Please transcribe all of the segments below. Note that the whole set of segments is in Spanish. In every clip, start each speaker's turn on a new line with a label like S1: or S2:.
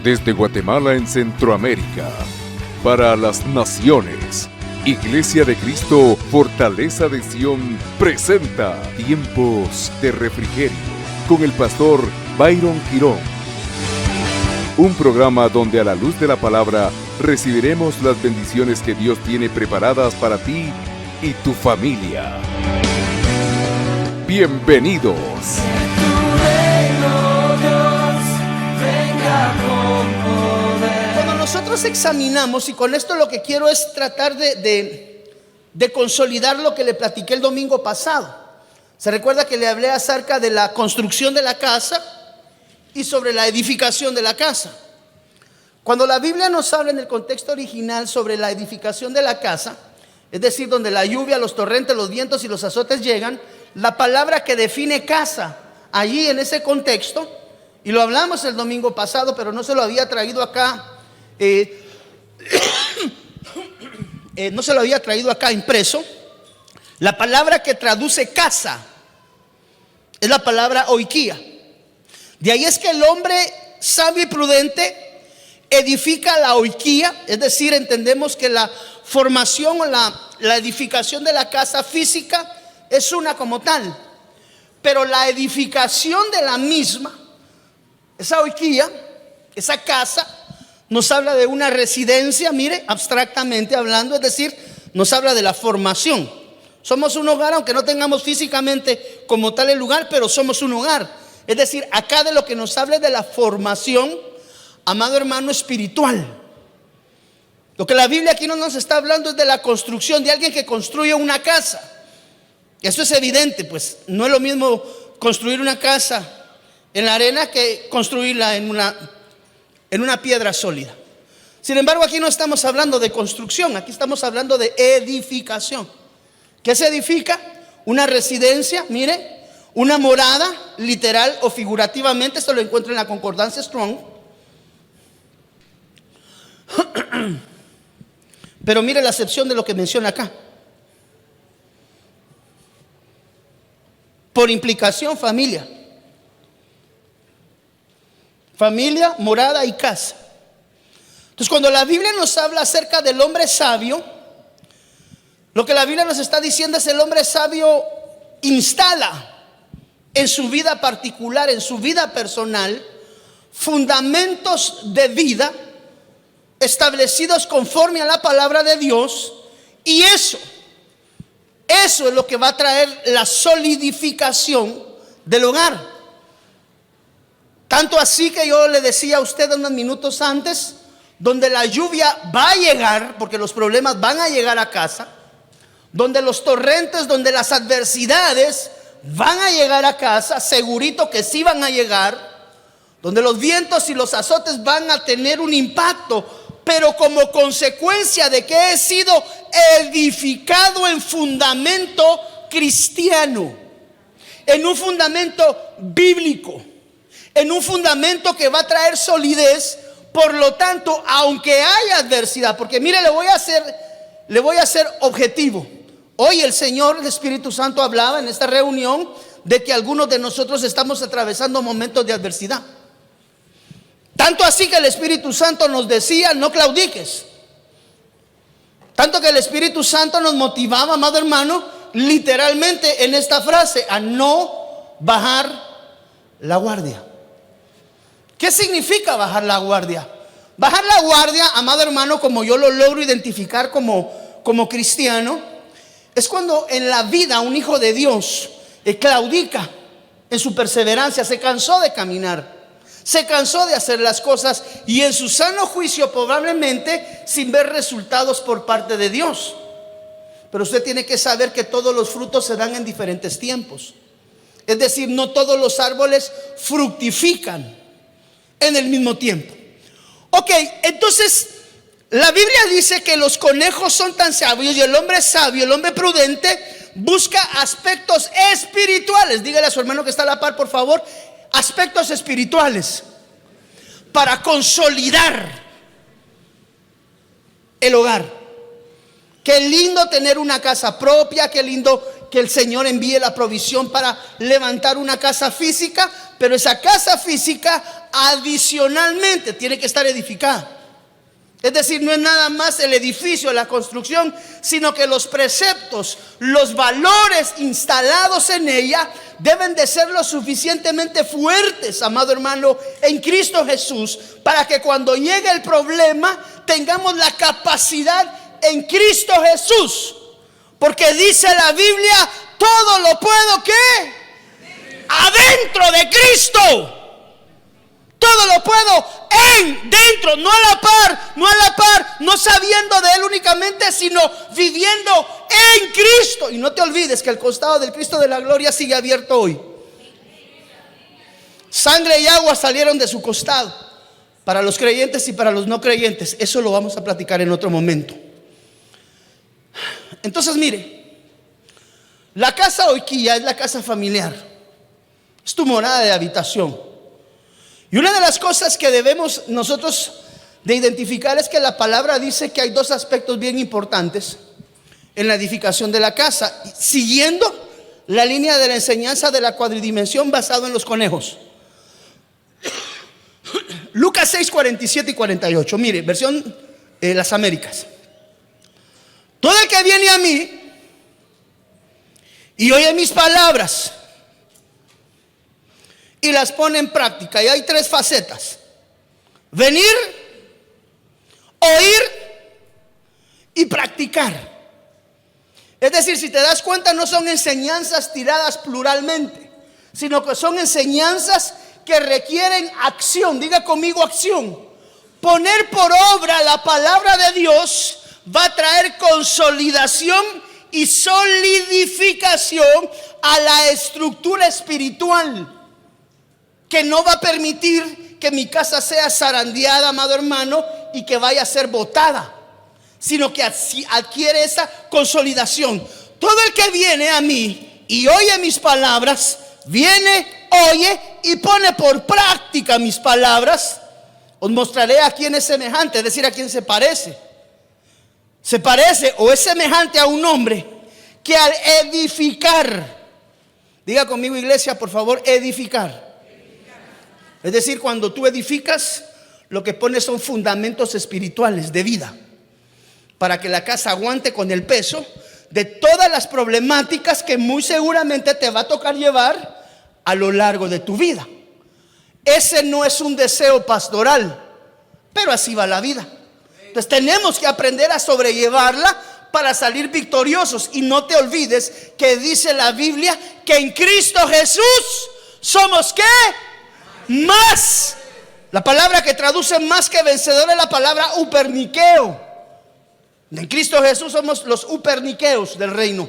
S1: Desde Guatemala en Centroamérica, para las naciones, Iglesia de Cristo, Fortaleza de Sion, presenta Tiempos de Refrigerio con el pastor Byron Girón. Un programa donde a la luz de la palabra recibiremos las bendiciones que Dios tiene preparadas para ti y tu familia. Bienvenidos.
S2: Cuando nosotros examinamos, y con esto lo que quiero es tratar de consolidar lo que le platiqué el domingo pasado. Se recuerda que le hablé acerca de la construcción de la casa y sobre la edificación de la casa. Cuando la Biblia nos habla en el contexto original sobre la edificación de la casa, es decir, donde la lluvia, los torrentes, los vientos y los azotes llegan, la palabra que define casa allí en ese contexto, y lo hablamos el domingo pasado, pero no se lo había traído acá, no se lo había traído acá impreso. La palabra que traduce casa es la palabra oikia. De ahí es que el hombre sabio y prudente edifica la oikia, es decir, entendemos que la formación o la edificación de la casa física es una como tal, pero la edificación de la misma, esa oikia, esa casa, nos habla de una residencia, mire, abstractamente hablando, es decir, nos habla de la formación. Somos un hogar, aunque no tengamos físicamente como tal el lugar, pero somos un hogar. Es decir, acá de lo que nos habla es de la formación, amado hermano, espiritual. Lo que la Biblia aquí no nos está hablando es de la construcción, de alguien que construye una casa. Eso es evidente, pues no es lo mismo construir una casa en la arena que construirla en una piedra sólida. Sin embargo, aquí no estamos hablando de construcción, aquí estamos hablando de edificación. ¿Qué se edifica? Una residencia, mire, una morada, literal o figurativamente. Esto lo encuentro en la concordancia Strong. Pero mire la acepción de lo que menciona acá. Por implicación, familia. Familia, morada y casa. Entonces, cuando la Biblia nos habla acerca del hombre sabio, lo que la Biblia nos está diciendo es: el hombre sabio instala en su vida particular, en su vida personal, fundamentos de vida establecidos conforme a la palabra de Dios, y eso es lo que va a traer la solidificación del hogar. Tanto así que yo le decía a usted unos minutos antes, donde la lluvia va a llegar, porque los problemas van a llegar a casa, donde los torrentes, donde las adversidades van a llegar a casa, segurito que sí van a llegar, donde los vientos y los azotes van a tener un impacto, pero como consecuencia de que he sido edificado en fundamento cristiano, en un fundamento bíblico, en un fundamento que va a traer solidez. Por lo tanto, aunque haya adversidad, porque mire, le voy a hacer objetivo. Hoy el Señor, el Espíritu Santo, hablaba en esta reunión de que algunos de nosotros estamos atravesando momentos de adversidad. Tanto así que el Espíritu Santo nos decía: no claudiques. Tanto que el Espíritu Santo nos motivaba, amado hermano, literalmente en esta frase: a no bajar la guardia. ¿Qué significa bajar la guardia? Bajar la guardia, amado hermano, como yo lo logro identificar como cristiano, es cuando en la vida un hijo de Dios claudica en su perseverancia, se cansó de caminar, se cansó de hacer las cosas, y en su sano juicio probablemente sin ver resultados por parte de Dios. Pero usted tiene que saber que todos los frutos se dan en diferentes tiempos. Es decir, no todos los árboles fructifican en el mismo tiempo. Ok, entonces la Biblia dice que los conejos son tan sabios, y el hombre sabio, el hombre prudente, busca aspectos espirituales. Dígale a su hermano que está a la par, por favor, aspectos espirituales para consolidar el hogar. Qué lindo tener una casa propia, qué lindo que el Señor envíe la provisión para levantar una casa física, pero esa casa física adicionalmente tiene que estar edificada. Es decir, no es nada más el edificio, la construcción, sino que los preceptos, los valores instalados en ella deben de ser lo suficientemente fuertes, amado hermano, en Cristo Jesús, para que cuando llegue el problema tengamos la capacidad en Cristo Jesús. Porque dice la Biblia, todo lo puedo, ¿qué? Adentro de Cristo. Todo lo puedo dentro, no a la par, no sabiendo de Él únicamente, sino viviendo en Cristo. Y no te olvides que el costado del Cristo de la gloria sigue abierto hoy. Sangre y agua salieron de su costado, para los creyentes y para los no creyentes. Eso lo vamos a platicar en otro momento. Entonces mire, la casa Oiquilla es la casa familiar, es tu morada de habitación. Y una de las cosas que debemos nosotros de identificar es que la palabra dice que hay dos aspectos bien importantes en la edificación de la casa, siguiendo la línea de la enseñanza de la cuadridimensión basado en los conejos. Lucas 6, 47 y 48. Mire, versión Las Américas. Todo el que viene a mí y oye mis palabras y las pone en práctica, y hay tres facetas: venir, oír y practicar. Es decir, si te das cuenta, no son enseñanzas tiradas pluralmente, sino que son enseñanzas que requieren acción. Diga conmigo, acción. Poner por obra la palabra de Dios va a traer consolidación y solidificación a la estructura espiritual, que no va a permitir que mi casa sea zarandeada, amado hermano, y que vaya a ser botada, sino que adquiere esa consolidación. Todo el que viene a mí y oye mis palabras, viene, oye y pone por práctica mis palabras, os mostraré a quién es semejante, es decir, a quién se parece. Se parece o es semejante a un hombre que al edificar, diga conmigo, iglesia, por favor, edificar. Es decir, cuando tú edificas, lo que pones son fundamentos espirituales de vida, para que la casa aguante con el peso de todas las problemáticas que muy seguramente te va a tocar llevar a lo largo de tu vida. Ese no es un deseo pastoral, pero así va la vida. Entonces tenemos que aprender a sobrellevarla para salir victoriosos. Y no te olvides que dice la Biblia que en Cristo Jesús somos ¿qué? Más. La palabra que traduce más que vencedor es la palabra uperniqueo. En Cristo Jesús somos los uperniqueos del reino.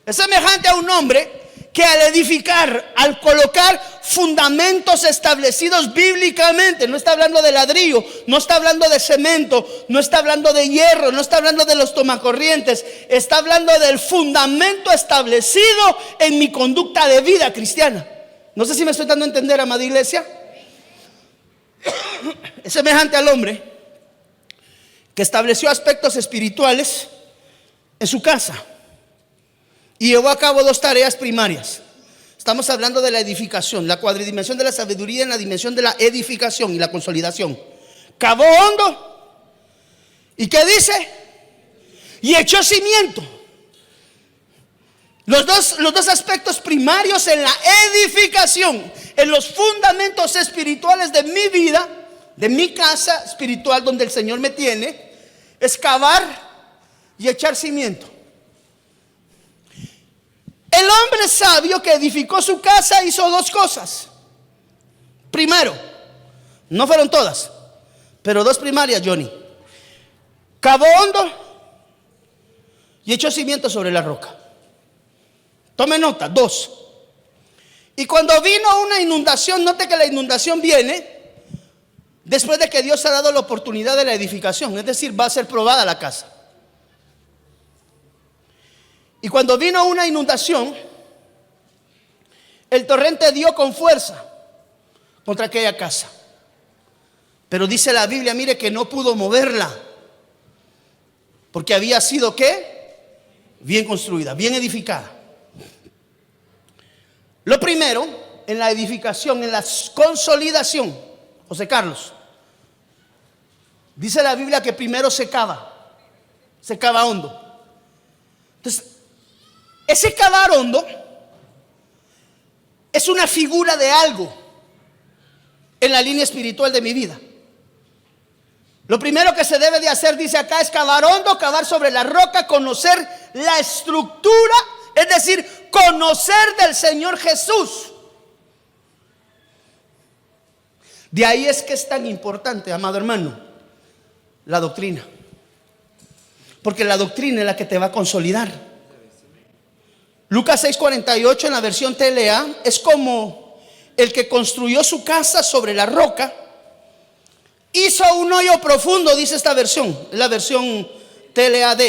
S2: Es semejante a un hombre que al edificar, al colocar fundamentos establecidos bíblicamente, no está hablando de ladrillo, no está hablando de cemento, no está hablando de hierro, no está hablando de los tomacorrientes, está hablando del fundamento establecido en mi conducta de vida cristiana. No sé si me estoy dando a entender, amada iglesia. Es semejante al hombre que estableció aspectos espirituales en su casa y llevó a cabo dos tareas primarias. Estamos hablando de la edificación, la cuadridimensión de la sabiduría en la dimensión de la edificación y la consolidación. Cavó hondo, ¿y qué dice? Y echó cimiento. Los dos aspectos primarios en la edificación, en los fundamentos espirituales de mi vida, de mi casa espiritual donde el Señor me tiene, es cavar y echar cimiento. El hombre sabio que edificó su casa hizo dos cosas. Primero, no fueron todas, pero dos primarias, Johnny. Cavó hondo y echó cimiento sobre la roca. Tome nota, dos. Y cuando vino una inundación, note que la inundación viene después de que Dios ha dado la oportunidad de la edificación, es decir, va a ser probada la casa. Y cuando vino una inundación, el torrente dio con fuerza contra aquella casa. Pero dice la Biblia, mire, que no pudo moverla, porque había sido ¿qué? Bien construida, bien edificada. Lo primero, en la edificación, en la consolidación, José Carlos, dice la Biblia que primero se cava hondo. Entonces, ese cavar hondo es una figura de algo en la línea espiritual de mi vida. Lo primero que se debe de hacer, dice acá, es cavar hondo, cavar sobre la roca, conocer la estructura, es decir, conocer del Señor Jesús. De ahí es que es tan importante, amado hermano, la doctrina. Porque la doctrina es la que te va a consolidar. Lucas 6:48 en la versión TLA es como el que construyó su casa sobre la roca, hizo un hoyo profundo, dice esta versión, es la versión TLAD.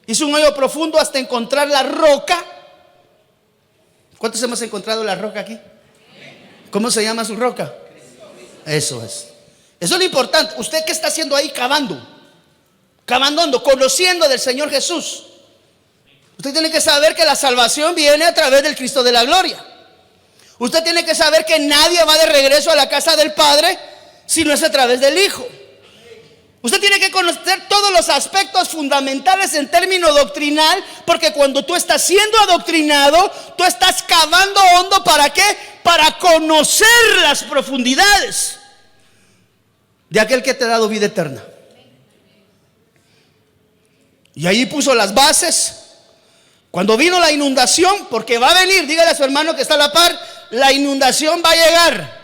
S2: Hizo un hoyo profundo hasta encontrar la roca. ¿Cuántos hemos encontrado la roca aquí? ¿Cómo se llama su roca? Eso es. Eso es lo importante. ¿Usted qué está haciendo ahí? Cavando hondo, conociendo del Señor Jesús. Usted tiene que saber que la salvación viene a través del Cristo de la gloria. Usted tiene que saber que nadie va de regreso a la casa del Padre si no es a través del Hijo. Usted tiene que conocer todos los aspectos fundamentales en términos doctrinal, porque cuando tú estás siendo adoctrinado, tú estás cavando hondo. ¿Para qué? Para conocer las profundidades de aquel que te ha dado vida eterna. Y ahí puso las bases. Cuando vino la inundación, porque va a venir, dígale a su hermano que está a la par, la inundación va a llegar.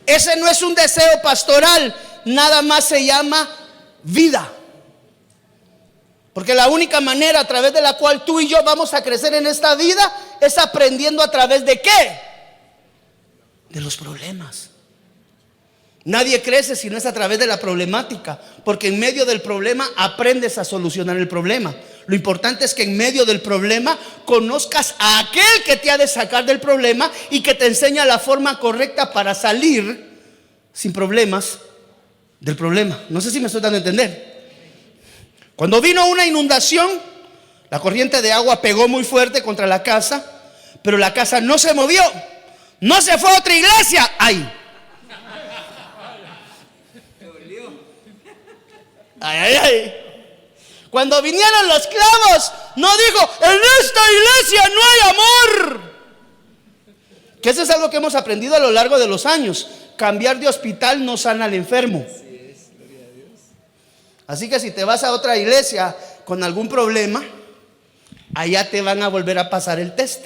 S2: Ese no es un deseo pastoral, nada más se llama vida. Porque la única manera a través de la cual tú y yo vamos a crecer en esta vida es aprendiendo a través de ¿qué? De los problemas. Nadie crece si no es a través de la problemática, porque en medio del problema aprendes a solucionar el problema. Lo importante es que en medio del problema conozcas a aquel que te ha de sacar del problema y que te enseña la forma correcta para salir sin problemas del problema. No sé si me estoy dando a entender. Cuando vino una inundación, la corriente de agua pegó muy fuerte contra la casa, pero la casa no se movió. No se fue a otra iglesia. ¡Ay! ¡Ay, ay, ay! Cuando vinieron los clavos, no dijo, en esta iglesia no hay amor. Que eso es algo que hemos aprendido a lo largo de los años. Cambiar de hospital no sana al enfermo. Así que si te vas a otra iglesia con algún problema, allá te van a volver a pasar el test.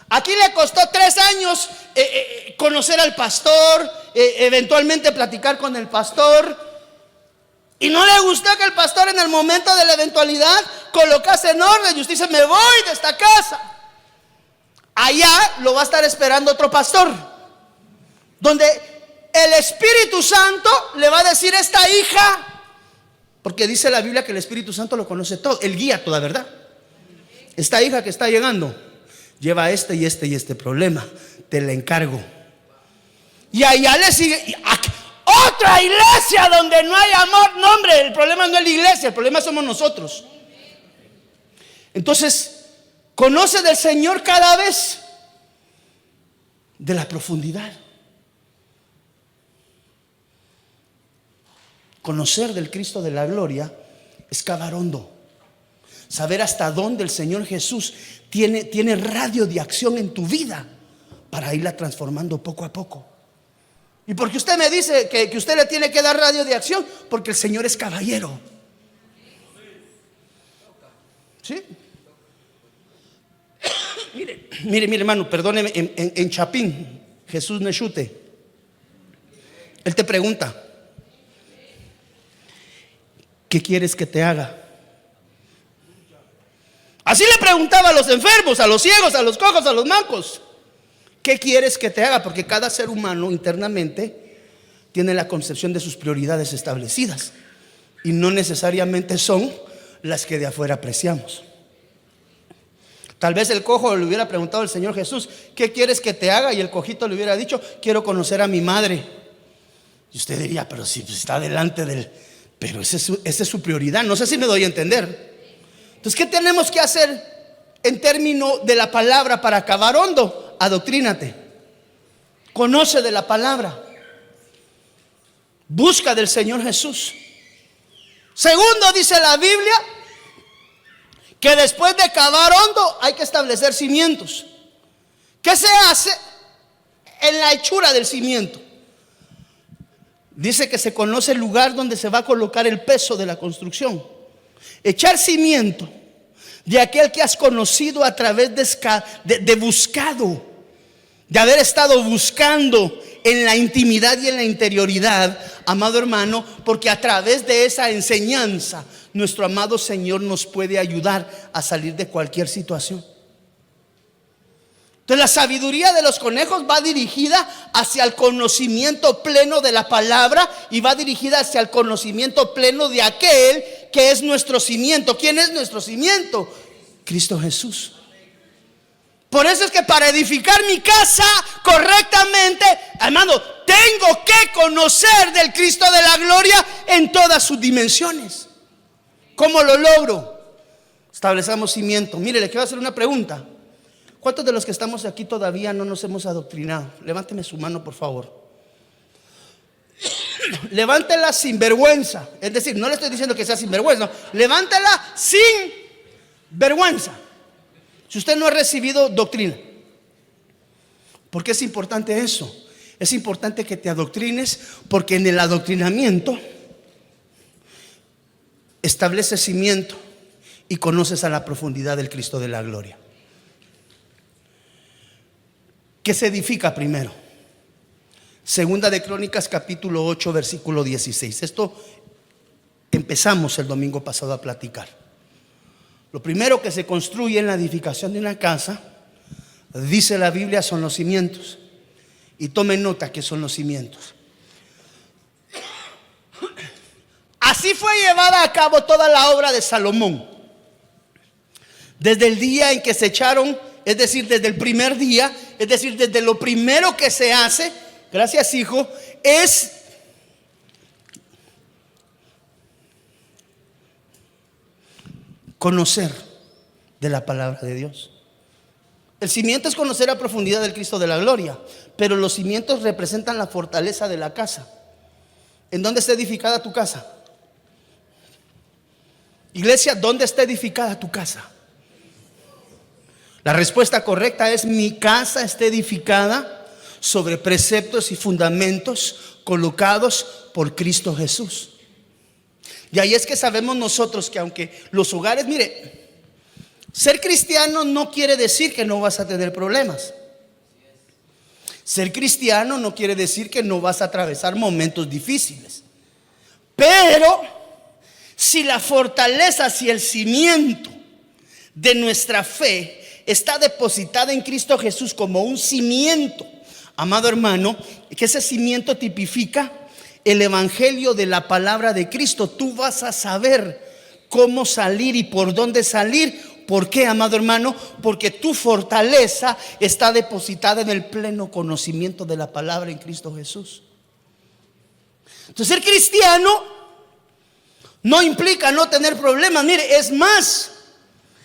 S2: Aquí le costó 3 años conocer al pastor, eventualmente platicar con el pastor. Y no le gustó que el pastor en el momento de la eventualidad colocase en orden y usted dice, me voy de esta casa. Allá lo va a estar esperando otro pastor, donde el Espíritu Santo le va a decir, esta hija, porque dice la Biblia que el Espíritu Santo lo conoce todo, él guía toda verdad. Esta hija que está llegando lleva este y este problema, te la encargo. Y allá le sigue otra iglesia donde no hay amor. No, hombre, el problema no es la iglesia, el problema somos nosotros. Entonces, conoce del Señor cada vez de la profundidad. Conocer del Cristo de la gloria es cavar hondo. Saber hasta dónde el Señor Jesús tiene radio de acción en tu vida para irla transformando poco a poco. Y porque usted me dice que usted le tiene que dar radio de acción, porque el Señor es caballero. ¿Sí? Mire hermano, perdóneme, en Chapín, Jesús Nechute, él te pregunta, ¿qué quieres que te haga? Así le preguntaba a los enfermos, a los ciegos, a los cojos, a los mancos. ¿Qué quieres que te haga? Porque cada ser humano internamente tiene la concepción de sus prioridades establecidas y no necesariamente son las que de afuera apreciamos. Tal vez el cojo le hubiera preguntado al Señor Jesús, ¿qué quieres que te haga? Y el cojito le hubiera dicho, quiero conocer a mi madre. Y usted diría, pero si está delante del... Pero esa es su prioridad. No sé si me doy a entender. Entonces, ¿qué tenemos que hacer en términos de la palabra para acabar hondo, adoctrínate. Conoce de la palabra. Busca del Señor Jesús. Segundo, dice la Biblia que después de cavar hondo hay que establecer cimientos. ¿Qué se hace en la hechura del cimiento? Dice que se conoce el lugar donde se va a colocar el peso de la construcción. Echar cimiento de aquel que has conocido a través de buscado, de haber estado buscando en la intimidad y en la interioridad, amado hermano, porque a través de esa enseñanza nuestro amado Señor nos puede ayudar a salir de cualquier situación. Entonces la sabiduría de los conejos va dirigida hacia el conocimiento pleno de la palabra y va dirigida hacia el conocimiento pleno de aquel que es nuestro cimiento. ¿Quién es nuestro cimiento? Cristo Jesús. Por eso es que para edificar mi casa correctamente, hermano, tengo que conocer del Cristo de la gloria en todas sus dimensiones. ¿Cómo lo logro? Establecemos cimiento. Mire, le quiero hacer una pregunta. ¿Cuántos de los que estamos aquí todavía no nos hemos adoctrinado? Levánteme su mano, por favor. Levántela sin vergüenza. Es decir, no le estoy diciendo que sea sin vergüenza, no. Levántela sin vergüenza. Si usted no ha recibido doctrina. ¿Por qué es importante eso? Es importante que te adoctrines, porque en el adoctrinamiento estableces cimiento y conoces a la profundidad del Cristo de la gloria. ¿Qué se edifica primero? Segunda de Crónicas capítulo 8 versículo 16. Esto empezamos el domingo pasado a platicar. Lo primero que se construye en la edificación de una casa, dice la Biblia, son los cimientos. Y tomen nota que son los cimientos. Así fue llevada a cabo toda la obra de Salomón. Desde el día en que se echaron, es decir, desde el primer día, es decir, desde lo primero que se hace, gracias hijo, es conocer de la palabra de Dios. El cimiento es conocer a profundidad del Cristo de la gloria, pero los cimientos representan la fortaleza de la casa. ¿En dónde está edificada tu casa? Iglesia, ¿dónde está edificada tu casa? La respuesta correcta es: mi casa está edificada sobre preceptos y fundamentos colocados por Cristo Jesús. Y ahí es que sabemos nosotros que aunque los hogares, mire, ser cristiano no quiere decir que no vas a tener problemas. Ser cristiano no quiere decir que no vas a atravesar momentos difíciles. Pero si la fortaleza, si el cimiento de nuestra fe está depositada en Cristo Jesús como un cimiento, amado hermano, que ese cimiento tipifica el evangelio de la palabra de Cristo, tú vas a saber cómo salir y por dónde salir. ¿Por qué, amado hermano? Porque tu fortaleza está depositada en el pleno conocimiento de la palabra en Cristo Jesús. Entonces, ser cristiano no implica no tener problemas. Mire, es más,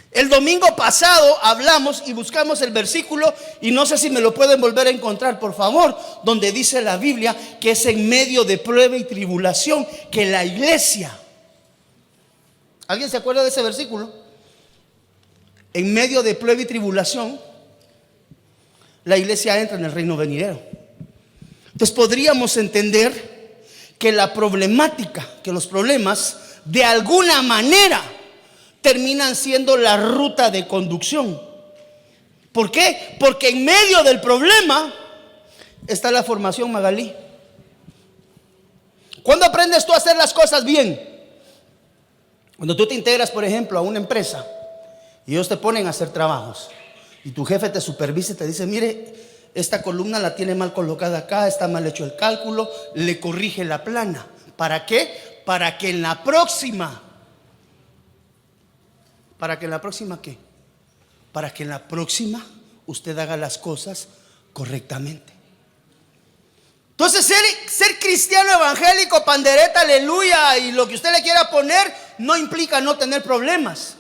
S2: el domingo pasado hablamos y buscamos el versículo, y no sé si me lo pueden volver a encontrar, por favor, donde dice la Biblia que es en medio de prueba y tribulación que la iglesia. ¿Alguien se acuerda de ese versículo? En medio de prueba y tribulación, la iglesia entra en el reino venidero. Entonces podríamos entender que la problemática, que los problemas, de alguna manera terminan siendo la ruta de conducción. ¿Por qué? Porque en medio del problema está la formación, Magalí. ¿Cuándo aprendes tú a hacer las cosas bien? Cuando tú te integras, por ejemplo, a una empresa y ellos te ponen a hacer trabajos y tu jefe te supervisa y te dice: mire, esta columna la tiene mal colocada acá, está mal hecho el cálculo, le corrige la plana. ¿Para qué? Para que en la próxima ¿qué? Para que en la próxima usted haga las cosas correctamente. Entonces ser cristiano evangélico, pandereta, aleluya y lo que usted le quiera poner, no implica no tener problemas.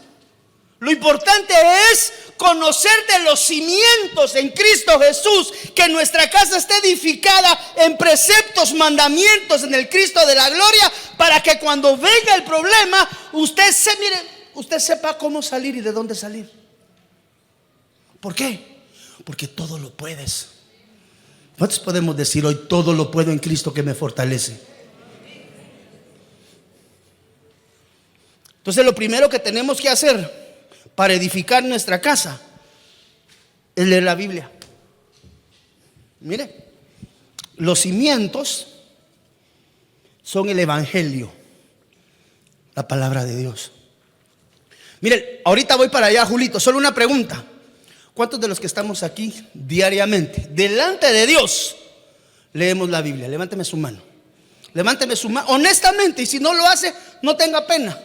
S2: Lo importante es conocer de los cimientos en Cristo Jesús, que nuestra casa esté edificada en preceptos, mandamientos en el Cristo de la gloria, para que cuando venga el problema, usted sepa cómo salir y de dónde salir. ¿Por qué? Porque todo lo puedes. ¿Cuántos podemos decir hoy: todo lo puedo en Cristo que me fortalece? Entonces, lo primero que tenemos que hacer para edificar nuestra casa es leer la Biblia. Mire, los cimientos son el Evangelio, la palabra de Dios. Mire, ahorita voy para allá, Julito. Solo una pregunta: ¿cuántos de los que estamos aquí diariamente delante de Dios leemos la Biblia? Levánteme su mano. Levánteme su mano honestamente, y si no lo hace, no tenga pena.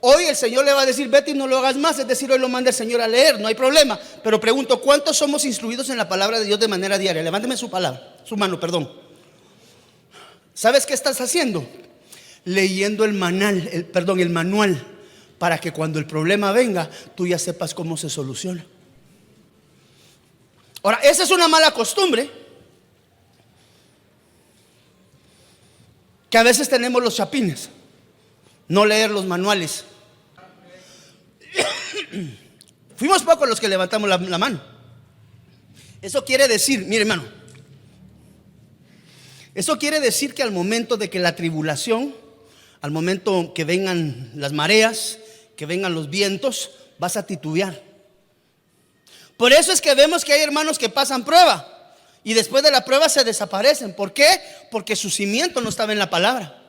S2: Hoy el Señor le va a decir: vete y no lo hagas más. Es decir, hoy lo manda el Señor a leer, no hay problema. Pero pregunto: ¿cuántos somos instruidos en la palabra de Dios de manera diaria? Levánteme su mano, perdón. ¿Sabes qué estás haciendo? Leyendo el manual, para que cuando el problema venga, tú ya sepas cómo se soluciona. Ahora, esa es una mala costumbre que a veces tenemos los chapines: no leer los manuales. Fuimos pocos los que levantamos la mano. Eso quiere decir, mire hermano, eso quiere decir que al momento de que la tribulación, al momento que vengan las mareas, que vengan los vientos, vas a titubear. Por eso es que vemos que hay hermanos que pasan prueba y después de la prueba se desaparecen. ¿Por qué? Porque su cimiento no estaba en la palabra.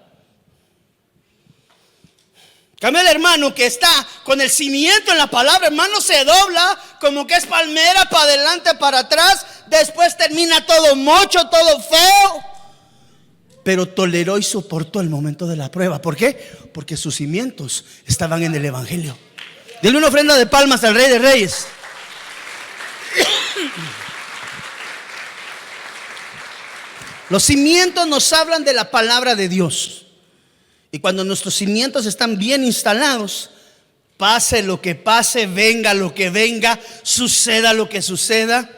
S2: Cambia el hermano que está con el cimiento en la palabra, hermano, se dobla como que es palmera, para adelante, para atrás. Después termina todo mocho, todo feo, pero toleró y soportó el momento de la prueba. ¿Por qué? Porque sus cimientos estaban en el Evangelio. Denle una ofrenda de palmas al Rey de Reyes. Los cimientos nos hablan de la palabra de Dios. Y cuando nuestros cimientos están bien instalados, pase lo que pase, venga lo que venga, suceda lo que suceda,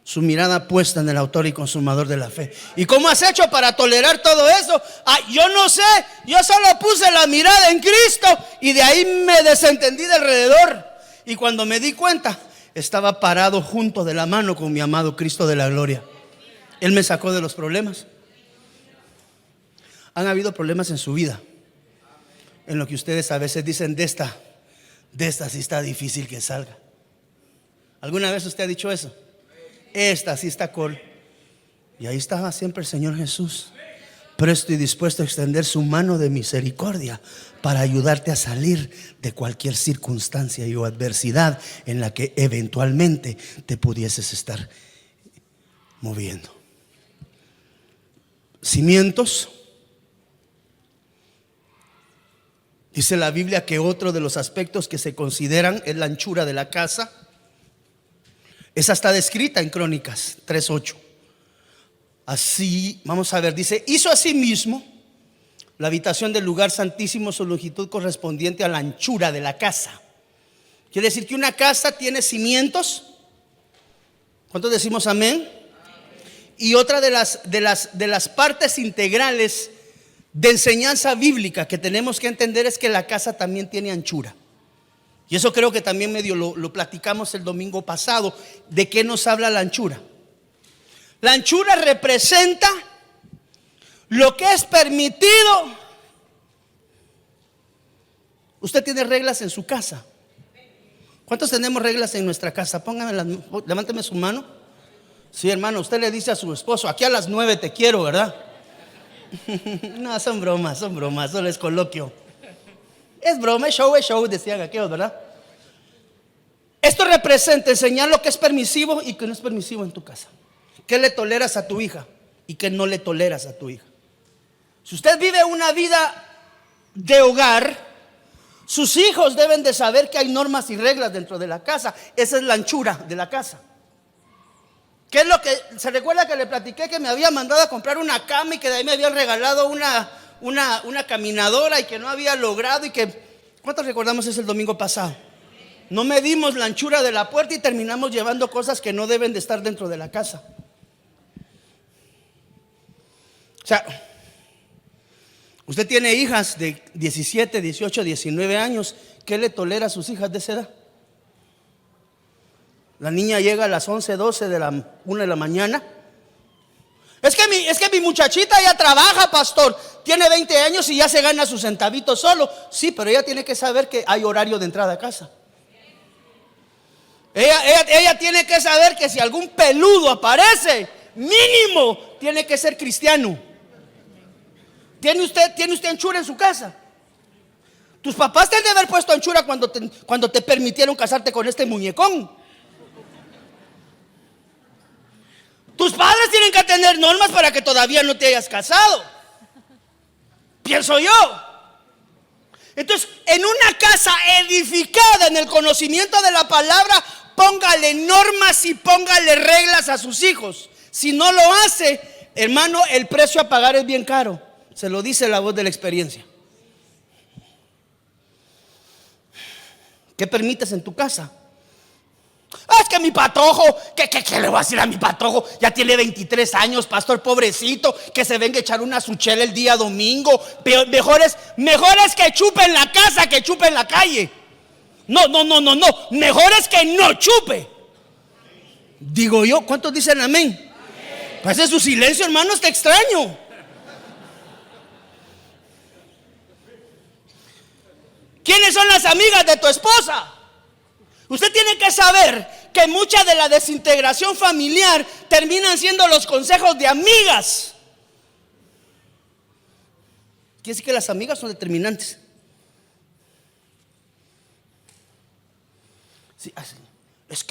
S2: su mirada puesta en el autor y consumador de la fe. ¿Y cómo has hecho para tolerar todo eso? Yo no sé, yo solo puse la mirada en Cristo y de ahí me desentendí de alrededor. Y cuando me di cuenta, estaba parado junto de la mano con mi amado Cristo de la gloria. Él me sacó de los problemas. Han habido problemas en su vida, en lo que ustedes a veces dicen: de esta sí está difícil que salga. ¿Alguna vez usted ha dicho eso? Esta sí está cool. Y ahí estaba siempre el Señor Jesús, presto y dispuesto a extender su mano de misericordia para ayudarte a salir de cualquier circunstancia y o adversidad en la que eventualmente te pudieses estar moviendo. Cimientos. Dice la Biblia que otro de los aspectos que se consideran es la anchura de la casa. Esa está descrita en Crónicas 3:8. Así, vamos a ver, dice: hizo asimismo la habitación del lugar santísimo su longitud correspondiente a la anchura de la casa. Quiere decir que una casa tiene cimientos. ¿Cuántos decimos amén? Y otra de las partes integrales de enseñanza bíblica que tenemos que entender es que la casa también tiene anchura. Y eso creo que también medio lo platicamos el domingo pasado. ¿De qué nos habla la anchura? La anchura representa lo que es permitido. Usted tiene reglas en su casa. ¿Cuántos tenemos reglas en nuestra casa? Levánteme su mano. Sí, hermano, usted le dice a su esposo: aquí a las 9 te quiero, ¿verdad? No, son bromas, solo es coloquio. Es broma, es show, decían aquellos, ¿verdad? Esto representa enseñar lo que es permisivo y que no es permisivo en tu casa. ¿Qué le toleras a tu hija y qué no le toleras a tu hija? Si usted vive una vida de hogar, sus hijos deben de saber que hay normas y reglas dentro de la casa. Esa es la anchura de la casa. ¿Qué es lo que se recuerda que le platiqué? Que me había mandado a comprar una cama y que de ahí me habían regalado una caminadora y que no había logrado y que... ¿Cuántos recordamos eso el domingo pasado? no medimos la anchura de la puerta y terminamos llevando cosas que no deben de estar dentro de la casa. O sea, usted tiene hijas de 17, 18, 19 años. ¿Qué le tolera a sus hijas de esa edad? La niña llega a las 11, 12 de la 1 de la mañana. Es que mi muchachita ya trabaja, pastor. Tiene 20 años y ya se gana sus centavitos solo. Sí, pero ella tiene que saber que hay horario de entrada a casa. Ella tiene que saber que si algún peludo aparece, mínimo tiene que ser cristiano. ¿Tiene usted anchura en su casa? Tus papás te han de haber puesto anchura cuando te permitieron casarte con este muñecón. Tus padres tienen que tener normas para que todavía no te hayas casado. Pienso yo. Entonces, en una casa edificada en el conocimiento de la palabra, póngale normas y póngale reglas a sus hijos. Si no lo hace, hermano, el precio a pagar es bien caro. Se lo dice la voz de la experiencia. ¿Qué permites en tu casa? Es que mi patojo, ¿qué le voy a decir a mi patojo? Ya tiene 23 años, pastor, pobrecito, que se venga a echar una suchela el día domingo. Mejor es que chupe en la casa que chupe en la calle. No, mejor es que no chupe. Digo yo, ¿cuántos dicen amén? Pues su silencio, hermano, está extraño. ¿Quiénes son las amigas de tu esposa? Usted tiene que saber que mucha de la desintegración familiar terminan siendo los consejos de amigas. Quiere decir que las amigas son determinantes. Sí,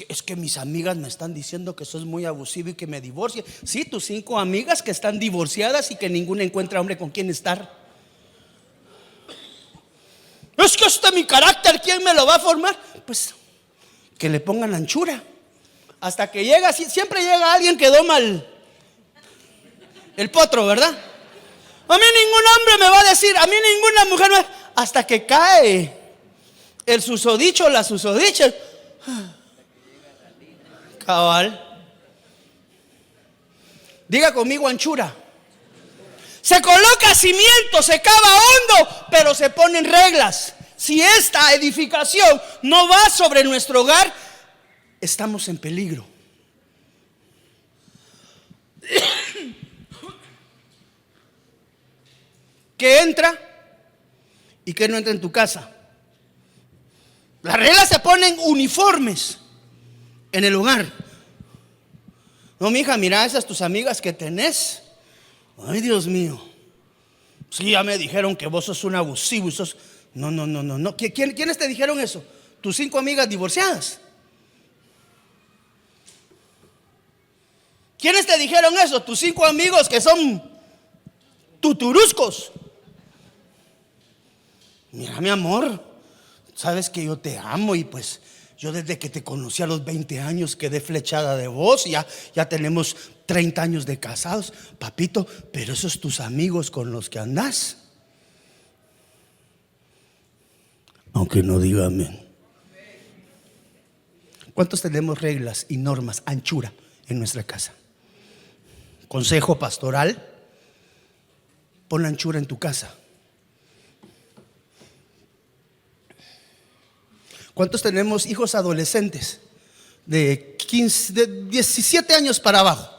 S2: es que mis amigas me están diciendo que sos muy abusivo y que me divorcie. Sí, tus 5 amigas que están divorciadas y que ninguna encuentra hombre con quien estar. Es que este mi carácter, ¿quién me lo va a formar? Pues que le pongan anchura. Hasta que llega, siempre llega alguien que doma el potro, ¿verdad? A mí ningún hombre me va a decir, a mí ninguna mujer me... Hasta que cae el susodicho, la susodicha. Cabal. Diga conmigo anchura. Se coloca cimiento, se cava hondo, pero se ponen reglas. Si esta edificación no va sobre nuestro hogar, estamos en peligro. ¿Qué entra y qué no entra en tu casa? Las reglas se ponen uniformes en el hogar. No, mija, mira esas tus amigas que tenés. Ay, Dios mío. Sí, ya me dijeron que vos sos un abusivo y sos... No. ¿Quiénes te dijeron eso? Tus 5 amigas divorciadas. ¿Quiénes te dijeron eso? Tus 5 amigos que son tuturuscos. Mira, mi amor, sabes que yo te amo y pues yo desde que te conocí a los 20 años quedé flechada de vos. Ya tenemos 30 años de casados. Papito, pero esos tus amigos con los que andás. Aunque no diga amén. ¿Cuántos tenemos reglas y normas, anchura en nuestra casa? Consejo pastoral: pon la anchura en tu casa. ¿Cuántos tenemos hijos adolescentes de 17 años para abajo?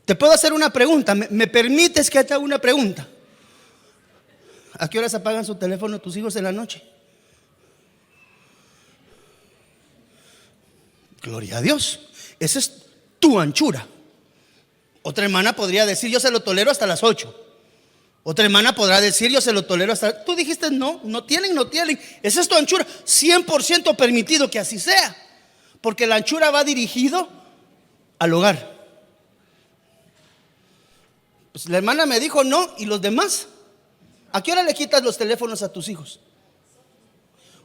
S2: Te puedo hacer una pregunta. ¿Me permites que te haga una pregunta? ¿A qué horas apagan su teléfono tus hijos en la noche? Gloria a Dios. Esa es tu anchura. Otra hermana podría decir, yo se lo tolero hasta las 8. Otra hermana podrá decir, yo se lo tolero hasta... Tú dijiste, no tienen. Esa es tu anchura. 100% permitido que así sea. Porque la anchura va dirigido al hogar. Pues la hermana me dijo no, ¿y los demás? ¿A qué hora le quitas los teléfonos a tus hijos?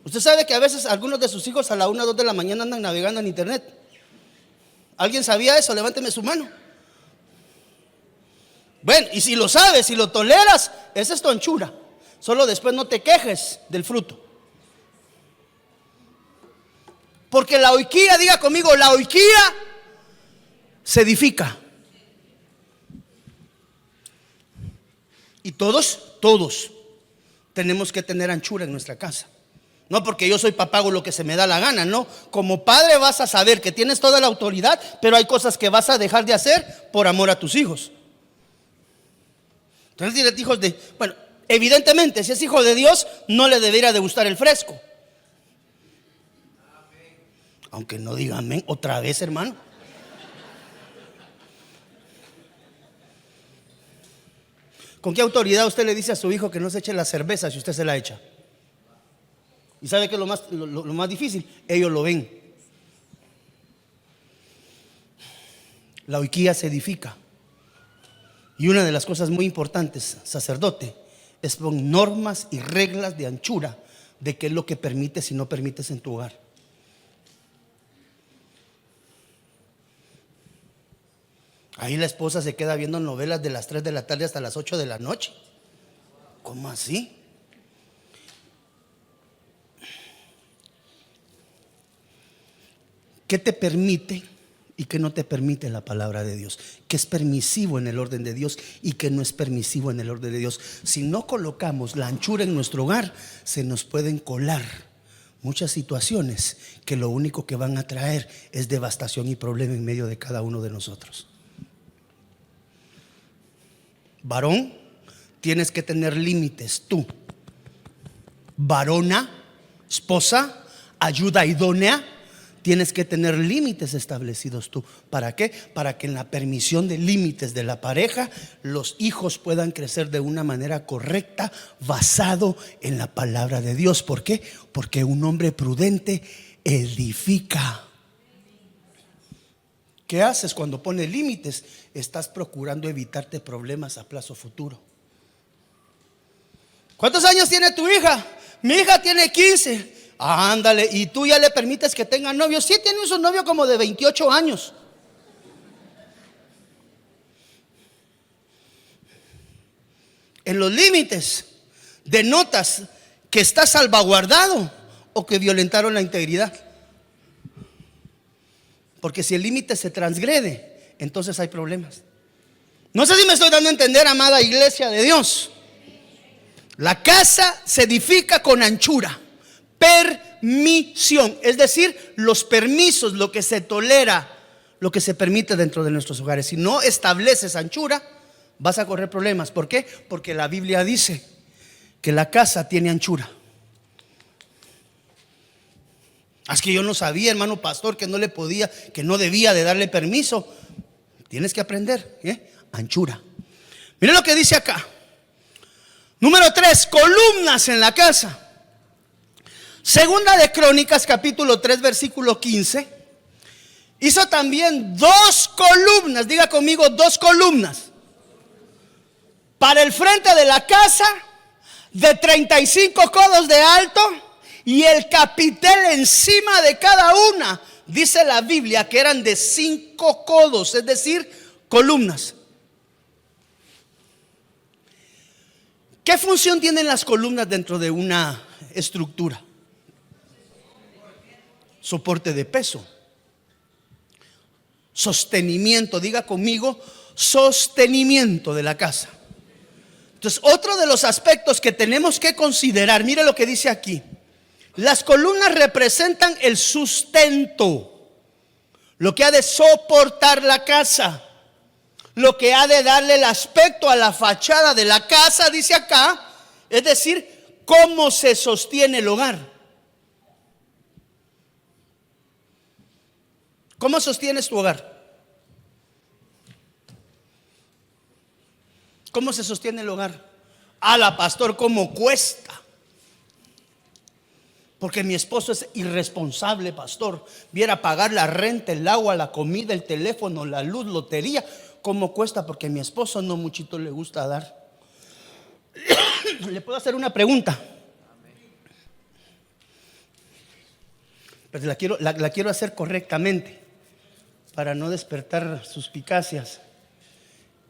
S2: Usted sabe que a veces algunos de sus hijos a la 1 o 2 de la mañana andan navegando en internet. ¿Alguien sabía eso? Levánteme su mano. Bueno, y si lo sabes, si lo toleras, esa es tu anchura. Solo después no te quejes del fruto. Porque la oiquía, diga conmigo, la oiquía se edifica. Y todos tenemos que tener anchura en nuestra casa. No porque yo soy papá, hago lo que se me da la gana, no. Como padre vas a saber que tienes toda la autoridad, pero hay cosas que vas a dejar de hacer por amor a tus hijos. Entonces, si eres hijos de, bueno, evidentemente, si es hijo de Dios, no le debería de gustar el fresco. Aunque no diga amén otra vez, hermano. ¿Con qué autoridad usted le dice a su hijo que no se eche la cerveza si usted se la echa? ¿Y sabe qué es lo más difícil? Ellos lo ven. La oiquía se edifica. Y una de las cosas muy importantes, sacerdote, es poner normas y reglas de anchura de qué es lo que permites y no permites en tu hogar. Ahí la esposa se queda viendo novelas de las 3 de la tarde hasta las 8 de la noche. ¿Cómo así? ¿Qué te permite y qué no te permite la palabra de Dios? ¿Qué es permisivo en el orden de Dios y qué no es permisivo en el orden de Dios? Si no colocamos la anchura en nuestro hogar, se nos pueden colar muchas situaciones que lo único que van a traer es devastación y problema en medio de cada uno de nosotros. Varón, tienes que tener límites tú. Varona, esposa, ayuda idónea, tienes que tener límites establecidos tú. ¿Para qué? Para que en la permisión de límites de la pareja los hijos puedan crecer de una manera correcta, basado en la palabra de Dios. ¿Por qué? Porque un hombre prudente edifica. ¿Qué haces cuando pones límites? Estás procurando evitarte problemas a plazo futuro. ¿Cuántos años tiene tu hija? Mi hija tiene 15. Ándale, ¿y tú ya le permites que tenga novio? Sí, tiene un novio como de 28 años. En los límites denotas que está salvaguardado o que violentaron la integridad. Porque si el límite se transgrede, entonces hay problemas. No sé si me estoy dando a entender, amada iglesia de Dios. La casa se edifica con anchura. Permisión, es decir, los permisos, lo que se tolera, lo que se permite dentro de nuestros hogares. Si no estableces anchura, vas a correr problemas. ¿Por qué? Porque la Biblia dice que la casa tiene anchura. Es que yo no sabía, hermano pastor, que no le podía, que no debía de darle permiso. Tienes que aprender, anchura. Mire lo que dice acá. Número 3, columnas en la casa. Segunda de Crónicas, capítulo 3, versículo 15. Hizo también 2 columnas, diga conmigo, 2 columnas. Para el frente de la casa, de 35 codos de alto, y el capitel encima de cada una. Dice la Biblia que eran de 5 codos, es decir, columnas. ¿Qué función tienen las columnas dentro de una estructura? Soporte de peso, sostenimiento, diga conmigo, sostenimiento de la casa. Entonces, otro de los aspectos que tenemos que considerar, mire lo que dice aquí. Las columnas representan el sustento, lo que ha de soportar la casa, lo que ha de darle el aspecto a la fachada de la casa, dice acá, es decir, cómo se sostiene el hogar. ¿Cómo sostienes tu hogar? ¿Cómo se sostiene el hogar? La pastor, ¿cómo cuesta? Porque mi esposo es irresponsable, pastor. Viera pagar la renta, el agua, la comida, el teléfono, la luz, lotería. ¿Cómo cuesta? Porque mi esposo no muchito le gusta dar. ¿Le puedo hacer una pregunta? Pero la quiero hacer correctamente para no despertar suspicacias.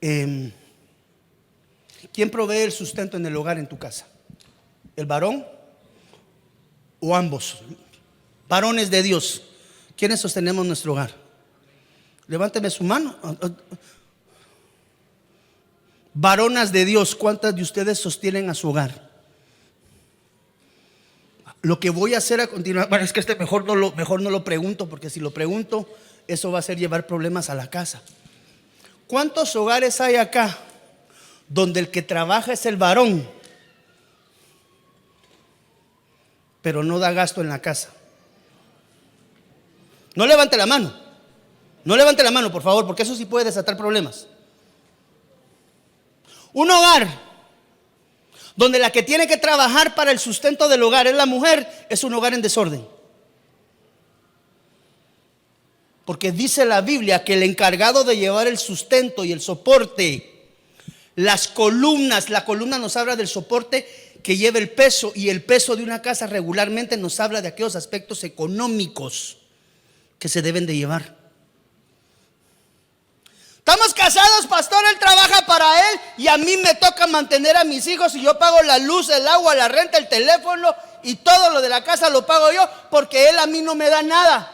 S2: ¿Quién provee el sustento en el hogar en tu casa? ¿El varón o ambos? Varones de Dios, ¿Quiénes sostenemos nuestro hogar? Levánteme su mano. Varonas de Dios, ¿cuántas de ustedes sostienen a su hogar? Lo que voy a hacer a continuación, bueno, es que mejor no lo pregunto, porque si lo pregunto, eso va a hacer llevar problemas a la casa. ¿Cuántos hogares hay acá donde el que trabaja es el varón, pero no da gasto en la casa? No levante la mano. No levante la mano, por favor, porque eso sí puede desatar problemas. Un hogar donde la que tiene que trabajar para el sustento del hogar es la mujer, es un hogar en desorden. Porque dice la Biblia que el encargado de llevar el sustento y el soporte, las columnas, la columna nos habla del soporte que lleva el peso, y el peso de una casa regularmente nos habla de aquellos aspectos económicos que se deben de llevar. Estamos casados, pastor, él trabaja para él y a mí me toca mantener a mis hijos, y yo pago la luz, el agua, la renta, el teléfono y todo lo de la casa lo pago yo, porque él a mí no me da nada.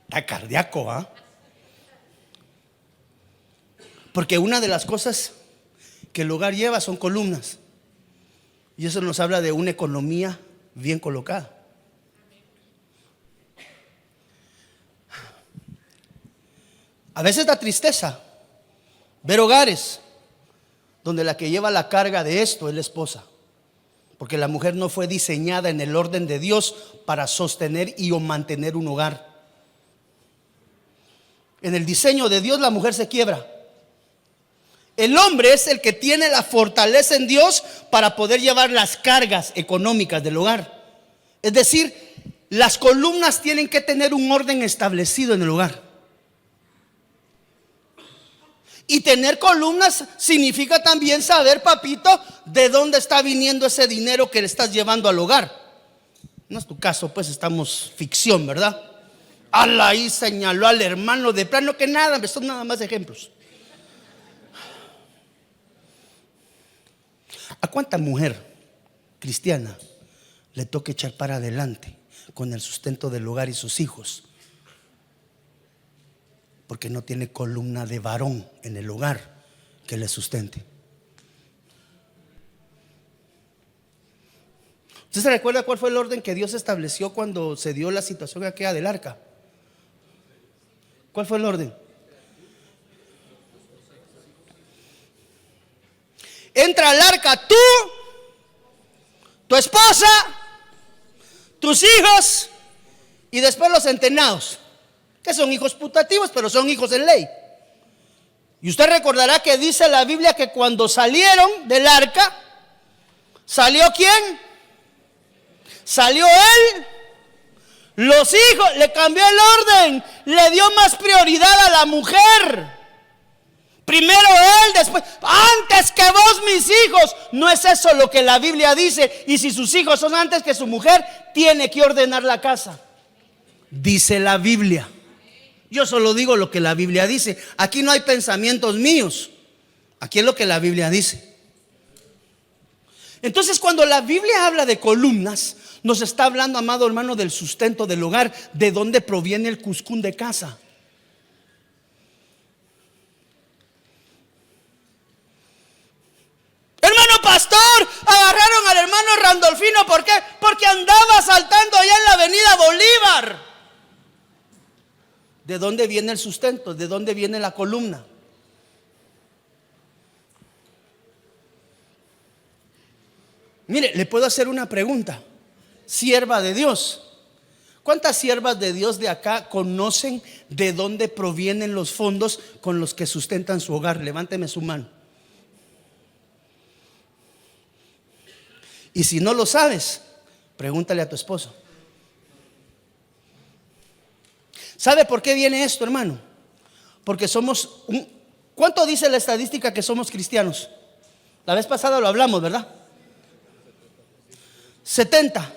S2: Está cardíaco, ¿ah? Porque una de las cosas que el hogar lleva son columnas, y eso nos habla de una economía bien colocada. A veces da tristeza ver hogares donde la que lleva la carga de esto es la esposa, porque la mujer no fue diseñada en el orden de Dios para sostener y o mantener un hogar. En el diseño de Dios la mujer se quiebra. El hombre es el que tiene la fortaleza en Dios para poder llevar las cargas económicas del hogar. Es decir, las columnas tienen que tener un orden establecido en el hogar. Y tener columnas significa también saber, papito, de dónde está viniendo ese dinero que le estás llevando al hogar. No es tu caso, pues estamos ficción, ¿verdad? Ala, ahí señaló al hermano de plano que nada, son nada más ejemplos. ¿A cuánta mujer cristiana le toca echar para adelante con el sustento del hogar y sus hijos? Porque no tiene columna de varón en el hogar que le sustente. ¿Usted se recuerda cuál fue el orden que Dios estableció cuando se dio la situación aquella del arca? ¿Cuál fue el orden? Entra al arca tú, tu esposa, tus hijos y después los centenados, que son hijos putativos, pero son hijos en ley. Y usted recordará que dice la Biblia que cuando salieron del arca, ¿salió quién? Salió él. Los hijos, le cambió el orden, le dio más prioridad a la mujer. Primero él, después, antes que vos, mis hijos. No es eso lo que la Biblia dice. Y si sus hijos son antes que su mujer, tiene que ordenar la casa. Dice la Biblia. Yo solo digo lo que la Biblia dice. Aquí no hay pensamientos míos. Aquí es lo que la Biblia dice. Entonces, cuando la Biblia habla de columnas, nos está hablando, amado hermano, del sustento del hogar, de dónde proviene el cuscún de casa. Hermano pastor, agarraron al hermano Randolfino. ¿Por qué? Porque andaba saltando allá en la avenida Bolívar. ¿De dónde viene el sustento? ¿De dónde viene la columna? Mire, le puedo hacer una pregunta. Sierva de Dios, ¿cuántas siervas de Dios de acá conocen de dónde provienen los fondos con los que sustentan su hogar? Levánteme su mano. Y si no lo sabes, pregúntale a tu esposo. ¿Sabe por qué viene esto, hermano? Porque somos ¿cuánto dice la estadística que somos cristianos? La vez pasada lo hablamos, ¿verdad? 70.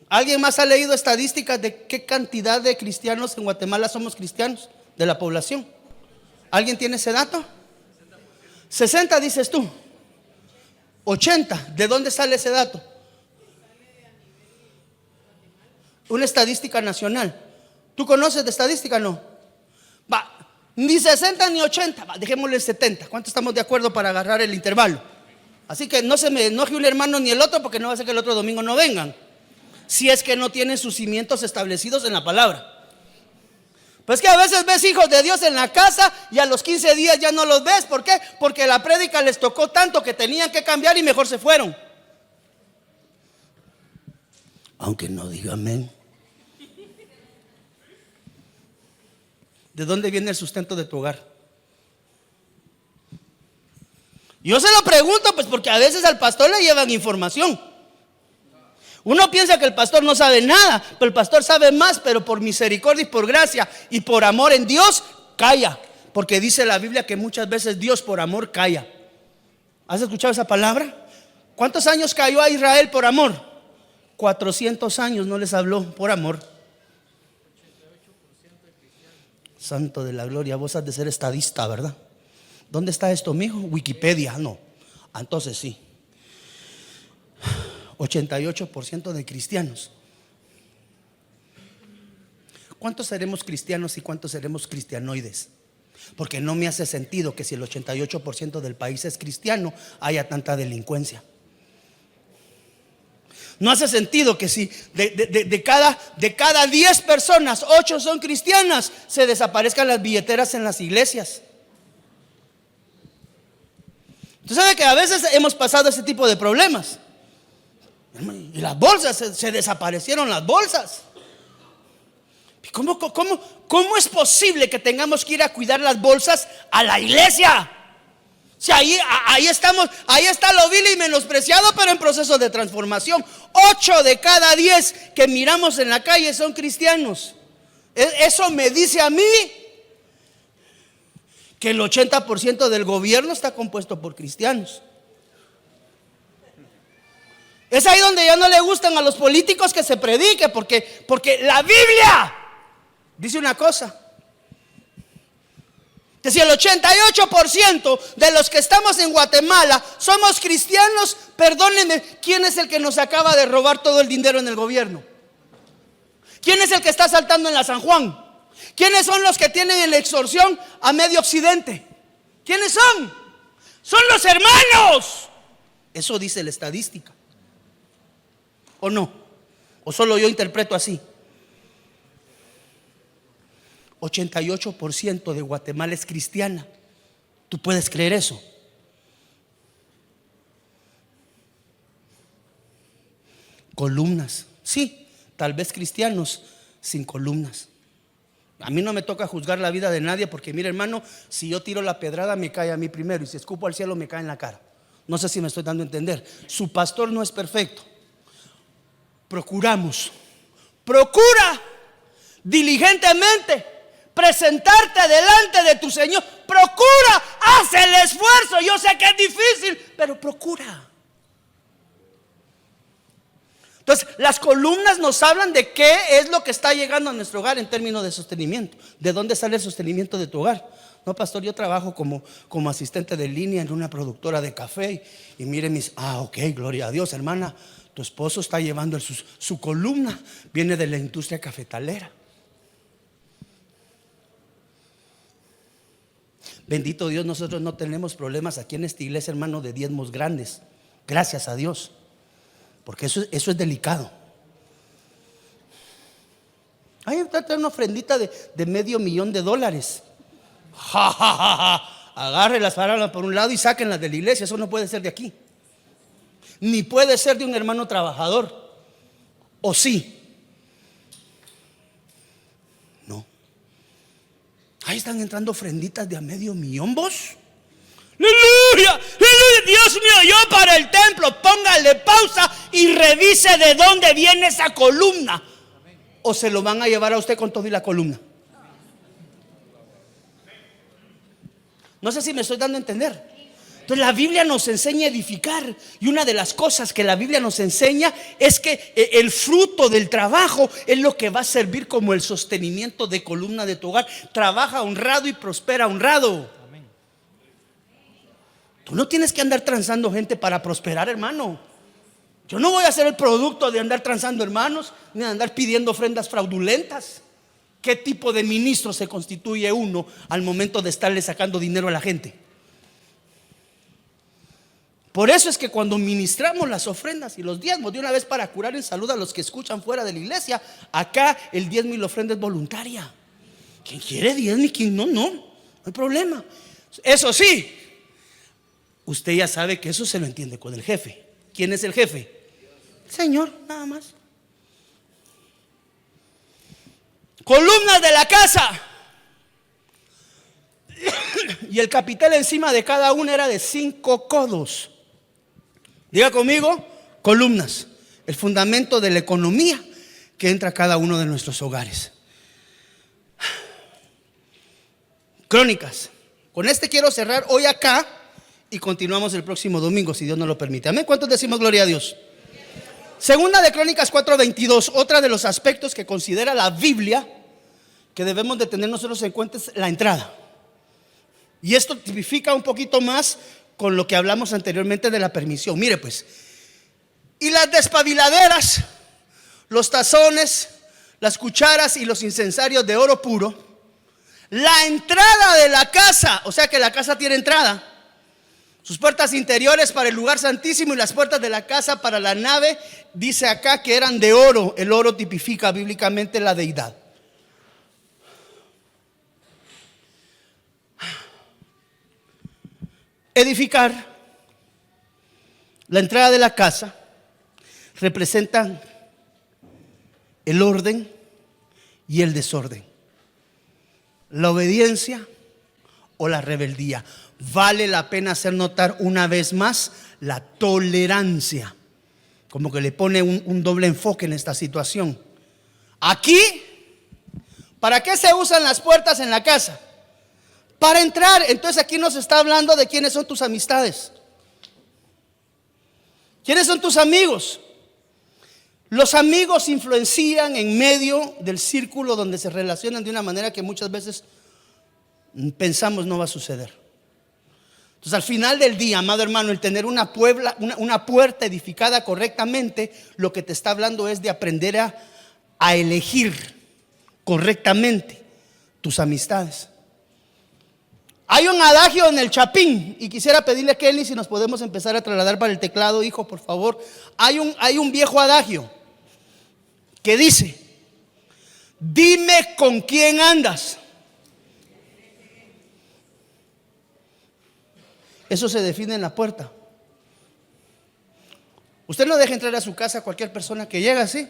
S2: ¿Alguien más ha leído estadísticas de qué cantidad de cristianos en Guatemala somos cristianos? De la población. ¿Alguien tiene ese dato? 60 dices tú. 80. ¿De dónde sale ese dato? Una estadística nacional. ¿Tú conoces de estadística? No. Va, ni 60 ni 80. Va, dejémosle 70. ¿Cuántos estamos de acuerdo para agarrar el intervalo? Así que no se me enoje un hermano ni el otro, porque no va a ser que el otro domingo no vengan, si es que no tienen sus cimientos establecidos en la palabra. Pues que a veces ves hijos de Dios en la casa y a los 15 días ya no los ves. ¿Por qué? Porque la prédica les tocó tanto que tenían que cambiar y mejor se fueron. Aunque no diga amén. ¿De dónde viene el sustento de tu hogar? Yo se lo pregunto, pues porque a veces al pastor le llevan información. Uno piensa que el pastor no sabe nada, pero el pastor sabe más, pero por misericordia y por gracia y por amor en Dios, calla. Porque dice la Biblia que muchas veces Dios por amor calla. ¿Has escuchado esa palabra? ¿Cuántos años cayó a Israel por amor? 400 años no les habló por amor. Santo de la gloria, vos has de ser estadista, ¿verdad? ¿Dónde está esto, mijo? Wikipedia, no. Entonces sí. 88% de cristianos. ¿Cuántos seremos cristianos y cuántos seremos cristianoides? Porque no me hace sentido que si el 88% del país es cristiano haya tanta delincuencia. No hace sentido que si de cada 10 personas 8 son cristianas, se desaparezcan las billeteras en las iglesias. Tú sabes que a veces hemos pasado ese tipo de problemas. Y las bolsas, se desaparecieron las bolsas. ¿Cómo es posible que tengamos que ir a cuidar las bolsas a la iglesia? Si ahí estamos, ahí está lo vil y menospreciado, pero en proceso de transformación. 8 de cada 10 que miramos en la calle son cristianos. Eso me dice a mí que el 80% del gobierno está compuesto por cristianos. Es ahí donde ya no le gustan a los políticos que se predique, porque la Biblia dice una cosa: que si el 88% de los que estamos en Guatemala somos cristianos, perdónenme, ¿quién es el que nos acaba de robar todo el dinero en el gobierno? ¿Quién es el que está asaltando en la San Juan? ¿Quiénes son los que tienen en la extorsión a medio occidente? ¿Quiénes son? Son los hermanos. Eso dice la estadística. ¿O no? ¿O solo yo interpreto así? 88% de Guatemala es cristiana. ¿Tú puedes creer eso? Columnas. Sí, tal vez cristianos sin columnas. A mí no me toca juzgar la vida de nadie, porque mire, hermano, si yo tiro la pedrada me cae a mí primero, y si escupo al cielo me cae en la cara. No sé si me estoy dando a entender. Su pastor no es perfecto. Procura diligentemente presentarte delante de tu Señor. Procura, haz el esfuerzo. Yo sé que es difícil, pero procura. Entonces, las columnas nos hablan de qué es lo que está llegando a nuestro hogar en términos de sostenimiento. ¿De dónde sale el sostenimiento de tu hogar? No, pastor, yo trabajo como asistente de línea en una productora de café. Y mire ok, gloria a Dios, hermana. Tu esposo está llevando su columna, viene de la industria cafetalera. Bendito Dios, nosotros no tenemos problemas aquí en esta iglesia, hermano, de diezmos grandes. Gracias a Dios. Porque eso es delicado. Ahí está una ofrendita de $500,000. Ja, ja, ja, ja. Agárrelas, párenlas por un lado y sáquenlas de la iglesia. Eso no puede ser de aquí. Ni puede ser de un hermano trabajador. ¿O sí? No. Ahí están entrando ofrenditas de $500,000, vos. ¡Aleluya! ¡Aleluya! Dios mío, yo para el templo. Póngale pausa y revise de dónde viene esa columna. O se lo van a llevar a usted con todo y la columna. No sé si me estoy dando a entender. Entonces la Biblia nos enseña a edificar, y una de las cosas que la Biblia nos enseña es que el fruto del trabajo es lo que va a servir como el sostenimiento de columna de tu hogar. Trabaja honrado y prospera honrado. Tú no tienes que andar transando gente para prosperar, hermano. Yo no voy a ser el producto de andar transando hermanos, ni de andar pidiendo ofrendas fraudulentas. ¿Qué tipo de ministro se constituye uno al momento de estarle sacando dinero a la gente? Por eso es que cuando ministramos las ofrendas y los diezmos, de una vez para curar en salud a los que escuchan fuera de la iglesia, acá el diezmo y la ofrenda es voluntaria. Quien quiere diezmo y quien no, no hay problema. Eso sí, usted ya sabe que eso se lo entiende con el jefe. ¿Quién es el jefe? El Señor, nada más. Columnas de la casa. Y el capitel encima de cada una era de 5 codos. Diga conmigo, columnas. El fundamento de la economía que entra a cada uno de nuestros hogares. Crónicas. Con este quiero cerrar hoy acá y continuamos el próximo domingo, si Dios nos lo permite. Amén. ¿Cuántos decimos gloria a Dios? Segunda de Crónicas 4:22. Otra de los aspectos que considera la Biblia que debemos de tener nosotros en cuenta es la entrada. Y esto tipifica un poquito más con lo que hablamos anteriormente de la permisión. Mire pues, y las despabiladeras, los tazones, las cucharas y los incensarios de oro puro, la entrada de la casa, o sea que la casa tiene entrada, sus puertas interiores para el lugar santísimo y las puertas de la casa para la nave, dice acá que eran de oro. El oro tipifica bíblicamente la deidad. Edificar, la entrada de la casa, representan el orden y el desorden, la obediencia o la rebeldía. Vale la pena hacer notar una vez más la tolerancia, como que le pone un doble enfoque en esta situación. Aquí, ¿para qué se usan las puertas en la casa? Para entrar. Entonces aquí nos está hablando de quiénes son tus amistades. ¿Quiénes son tus amigos? Los amigos influencian en medio del círculo donde se relacionan de una manera que muchas veces pensamos no va a suceder. Entonces al final del día, amado hermano, el tener una puerta edificada correctamente, lo que te está hablando es de aprender a elegir correctamente tus amistades. Hay un adagio en el Chapín, y quisiera pedirle a Kelly si nos podemos empezar a trasladar para el teclado, hijo, por favor. Hay un viejo adagio que dice: dime con quién andas. Eso se define en la puerta. Usted no deja entrar a su casa a cualquier persona que llega así.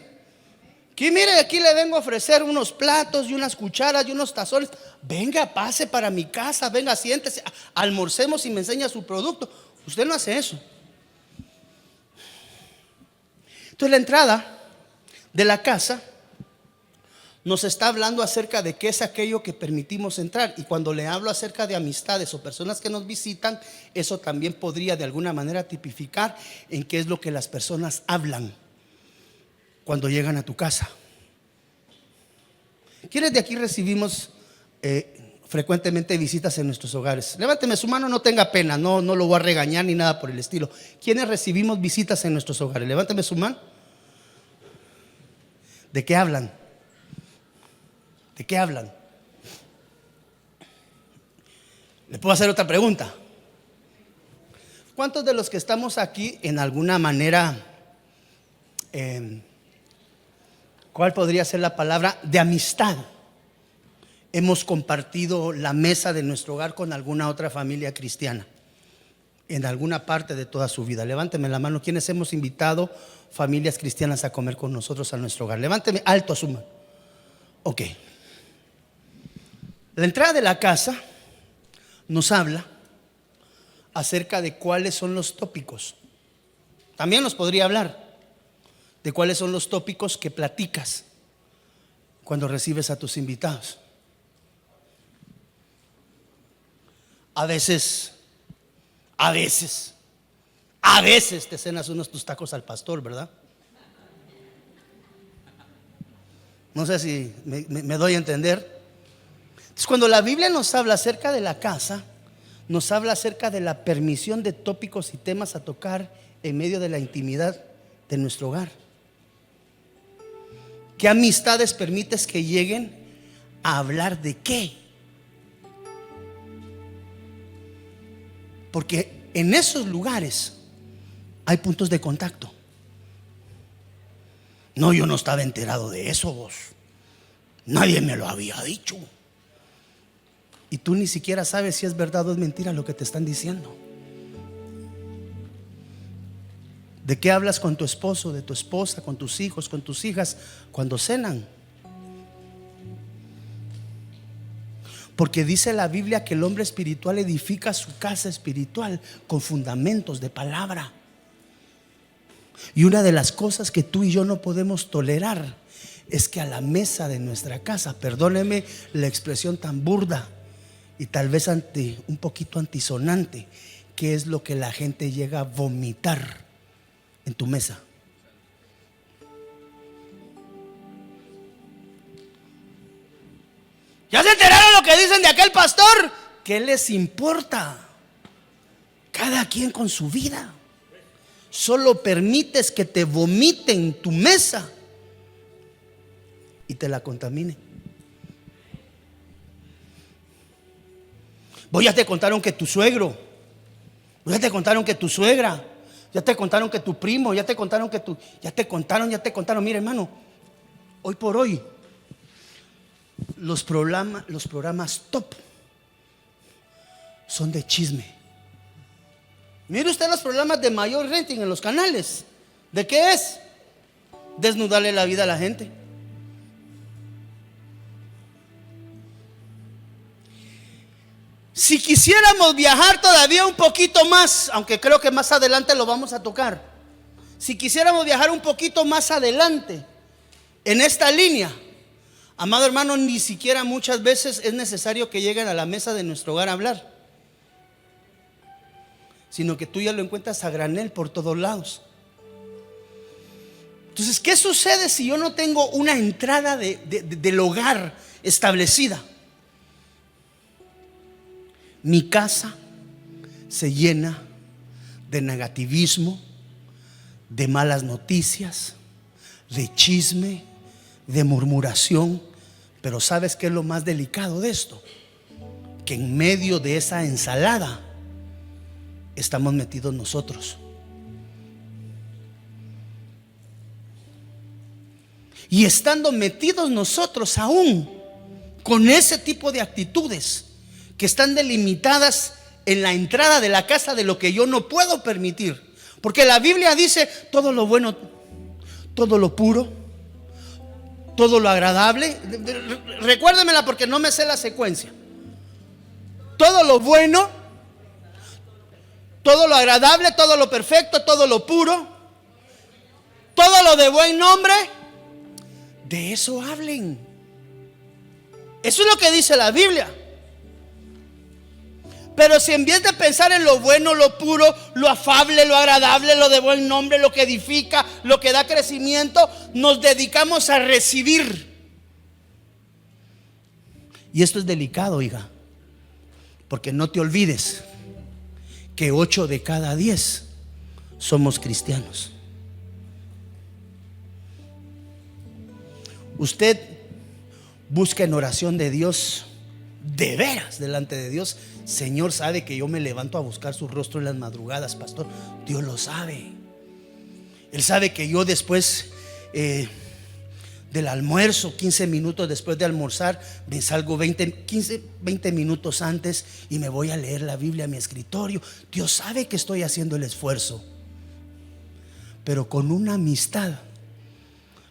S2: Aquí, mire, aquí le vengo a ofrecer unos platos y unas cucharas y unos tazones. Venga, pase para mi casa, venga, siéntese, almorcemos y me enseña su producto. Usted no hace eso. Entonces la entrada de la casa nos está hablando acerca de qué es aquello que permitimos entrar. Y cuando le hablo acerca de amistades o personas que nos visitan, eso también podría de alguna manera tipificar en qué es lo que las personas hablan cuando llegan a tu casa. ¿Quiénes de aquí recibimos frecuentemente visitas en nuestros hogares? Levánteme su mano, no tenga pena, no lo voy a regañar ni nada por el estilo. ¿Quiénes recibimos visitas en nuestros hogares? Levánteme su mano. ¿De qué hablan? ¿De qué hablan? Le puedo hacer otra pregunta. ¿Cuántos de los que estamos aquí en alguna manera, cuál podría ser la palabra, de amistad, hemos compartido la mesa de nuestro hogar con alguna otra familia cristiana en alguna parte de toda su vida? Levánteme la mano. ¿Quiénes hemos invitado familias cristianas a comer con nosotros a nuestro hogar? Levánteme alto su mano. Ok. La entrada de la casa nos habla acerca de cuáles son los tópicos. También nos podría hablar de cuáles son los tópicos que platicas cuando recibes a tus invitados. A veces A veces te cenas unos tus tacos al pastor, ¿verdad? No sé si me doy a entender. Entonces, cuando la Biblia nos habla acerca de la casa, nos habla acerca de la permisión de tópicos y temas a tocar en medio de la intimidad de nuestro hogar. ¿Qué amistades permites que lleguen a hablar de qué? Porque en esos lugares hay puntos de contacto. No, yo no estaba enterado de eso, vos. Nadie me lo había dicho. Y tú ni siquiera sabes si es verdad o es mentira lo que te están diciendo. ¿De qué hablas con tu esposo, de tu esposa, con tus hijos, con tus hijas cuando cenan? Porque dice la Biblia que el hombre espiritual edifica su casa espiritual con fundamentos de palabra. Y una de las cosas que tú y yo no podemos tolerar es que a la mesa de nuestra casa, perdóneme la expresión tan burda y tal vez un poquito antisonante, que es lo que la gente llega a vomitar en tu mesa. ¿Ya se enteraron lo que dicen de aquel pastor? ¿Qué les importa? Cada quien con su vida. Solo permites que te vomiten tu mesa y te la contamine. Vos ya te contaron que tu suegro, vos ya te contaron que tu suegra, ya te contaron que tu primo, ya te contaron que tu, ya te contaron. Mira, hermano, hoy por hoy los programas top son de chisme. Mire usted los programas de mayor rating en los canales. ¿De qué es? Desnudarle la vida a la gente. Si quisiéramos viajar todavía un poquito más, aunque creo que más adelante lo vamos a tocar, si quisiéramos viajar un poquito más adelante en esta línea, amado hermano, ni siquiera muchas veces es necesario que lleguen a la mesa de nuestro hogar a hablar, sino que tú ya lo encuentras a granel por todos lados. Entonces, ¿qué sucede si yo no tengo una entrada del hogar establecida? Mi casa se llena de negativismo, de malas noticias, de chisme, de murmuración. Pero ¿sabes qué es lo más delicado de esto? Que en medio de esa ensalada estamos metidos nosotros. Y estando metidos nosotros aún con ese tipo de actitudes que están delimitadas en la entrada de la casa de lo que yo no puedo permitir. Porque la Biblia dice todo lo bueno, todo lo puro, todo lo agradable. Recuérdemela porque no me sé la secuencia. Todo lo bueno, todo lo agradable, todo lo perfecto, todo lo puro, todo lo de buen nombre. De eso hablen. Eso es lo que dice la Biblia. Pero si en vez de pensar en lo bueno, lo puro, lo afable, lo agradable, lo de buen nombre, lo que edifica, lo que da crecimiento, nos dedicamos a recibir. Y esto es delicado, hija, porque no te olvides que 8 de cada 10 somos cristianos. Usted busca en oración de Dios, de veras delante de Dios. Señor sabe que yo me levanto a buscar su rostro en las madrugadas, pastor. Dios lo sabe. Él sabe que yo después del almuerzo, 15 minutos después de almorzar, me salgo 20 minutos antes y me voy a leer la Biblia a mi escritorio. Dios sabe que estoy haciendo el esfuerzo. Pero con una amistad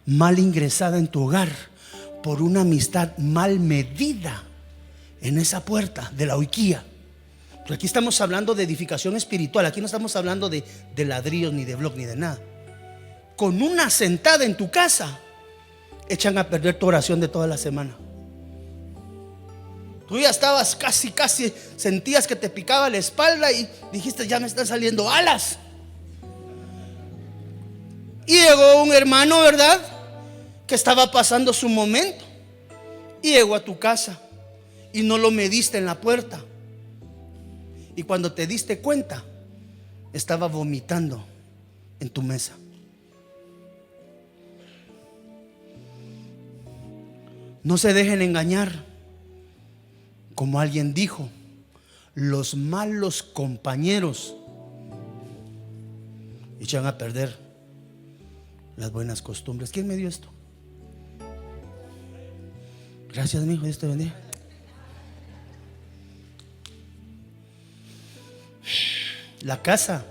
S2: mal ingresada en tu hogar, por una amistad mal medida en esa puerta de la hoiquía. Porque aquí estamos hablando de edificación espiritual. Aquí no estamos hablando de ladrillos, ni de bloc, ni de nada. Con una sentada en tu casa, echan a perder tu oración de toda la semana. Tú ya estabas casi, sentías que te picaba la espalda y dijiste, ya me están saliendo alas. Y llegó un hermano, ¿verdad?, que estaba pasando su momento. Y llegó a tu casa y no lo mediste en la puerta. Y cuando te diste cuenta, estaba vomitando en tu mesa. No se dejen engañar. Como alguien dijo, los malos compañeros echan a perder las buenas costumbres. ¿Quién me dio esto? Gracias, mi hijo, Dios te bendiga. La casa,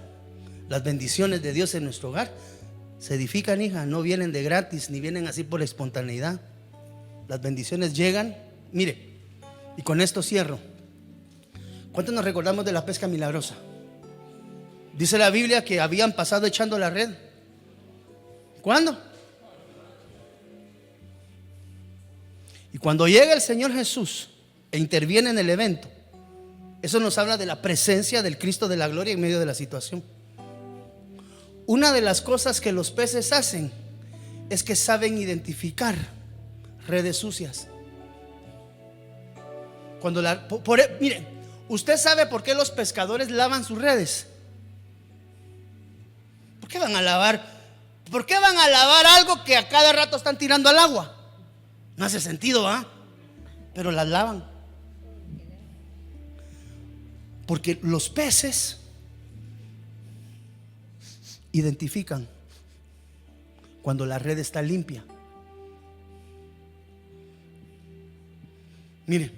S2: las bendiciones de Dios en nuestro hogar se edifican, hija, no vienen de gratis, ni vienen así por espontaneidad. Las bendiciones llegan. Mire, y con esto cierro. ¿Cuántos nos recordamos de la pesca milagrosa? Dice la Biblia que habían pasado echando la red. ¿Cuándo? Y cuando llega el Señor Jesús e interviene en el evento, eso nos habla de la presencia del Cristo de la gloria en medio de la situación. Una de las cosas que los peces hacen es que saben identificar redes sucias. Cuando miren, ¿usted sabe por qué los pescadores lavan sus redes? ¿Por qué van a lavar? ¿Por qué van a lavar algo que a cada rato están tirando al agua? No hace sentido, ¿ah? Pero las lavan. Porque los peces identifican cuando la red está limpia. Mire,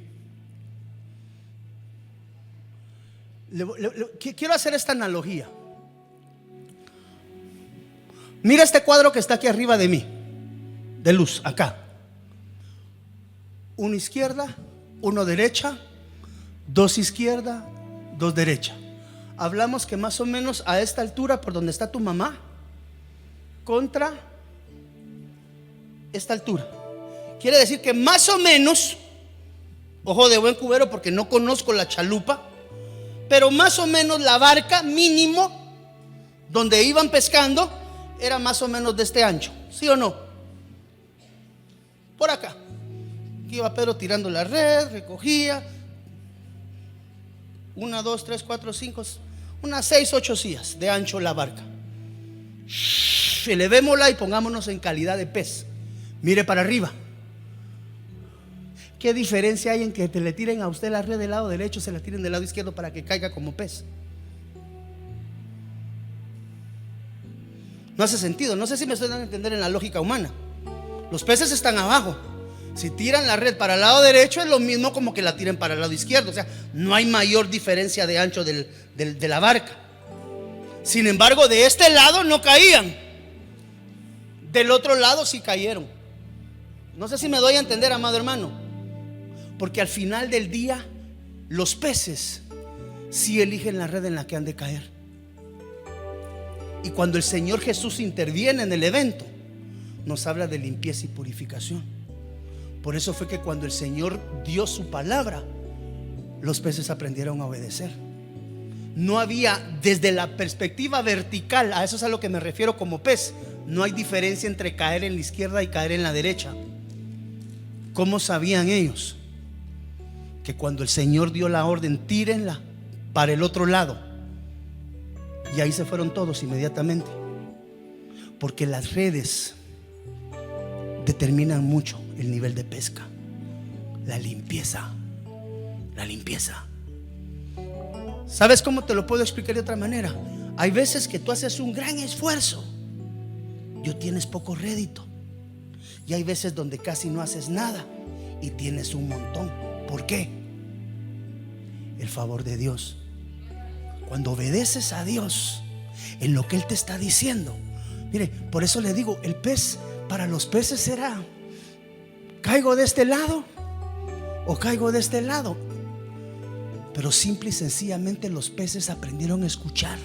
S2: quiero hacer esta analogía. Mira este cuadro que está aquí arriba de mí, de luz, acá. Uno izquierda, uno derecha, dos izquierda, dos derecha. Hablamos que más o menos a esta altura, por donde está tu mamá, contra esta altura. Quiere decir que más o menos, ojo de buen cubero porque no conozco la chalupa, pero más o menos la barca mínimo donde iban pescando era más o menos de este ancho, ¿sí o no? Por acá. Aquí iba Pedro tirando la red, recogía. 1, 2, 3, 4, 5, unas 6, 8 sillas de ancho la barca. Elevémosla y pongámonos en calidad de pez. Mire para arriba. ¿Qué diferencia hay en que te le tiren a usted la red del lado derecho, se la tiren del lado izquierdo para que caiga como pez? No hace sentido. No sé si me estoy dando a entender en la lógica humana. Los peces están abajo. Si tiran la red para el lado derecho es lo mismo como que la tiren para el lado izquierdo. O sea, no hay mayor diferencia de ancho de la barca. Sin embargo, de este lado no caían. Del otro lado sí cayeron. No sé si me doy a entender, amado hermano. Porque al final del día los peces sí eligen la red en la que han de caer. Y cuando el Señor Jesús interviene en el evento, nos habla de limpieza y purificación. Por eso fue que cuando el Señor dio su palabra, los peces aprendieron a obedecer. No había, desde la perspectiva vertical, a eso es a lo que me refiero como pez, no hay diferencia entre caer en la izquierda y caer en la derecha. ¿Cómo sabían ellos? Que cuando el Señor dio la orden, tírenla para el otro lado. Y ahí se fueron todos inmediatamente. Porque las redes determinan mucho el nivel de pesca. La limpieza. La limpieza. ¿Sabes cómo te lo puedo explicar de otra manera? Hay veces que tú haces un gran esfuerzo y tienes poco rédito. Y hay veces donde casi no haces nada y tienes un montón. ¿Por qué? El favor de Dios. Cuando obedeces a Dios en lo que Él te está diciendo. Mire, por eso le digo, el pez, para los peces será: ¿caigo de este lado o caigo de este lado? Pero simple y sencillamente los peces aprendieron a escuchar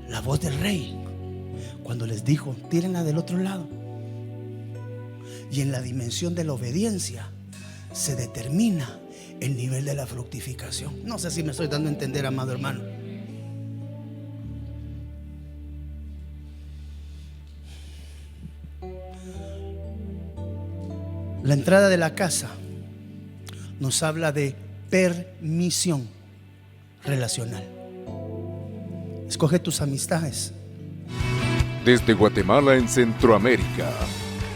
S2: la voz del rey cuando les dijo: tírenla del otro lado. Y en la dimensión de la obediencia se determina el nivel de la fructificación. No sé si me estoy dando a entender, amado hermano. La entrada de la casa nos habla de permisión relacional. Escoge tus amistades.
S1: Desde Guatemala en Centroamérica,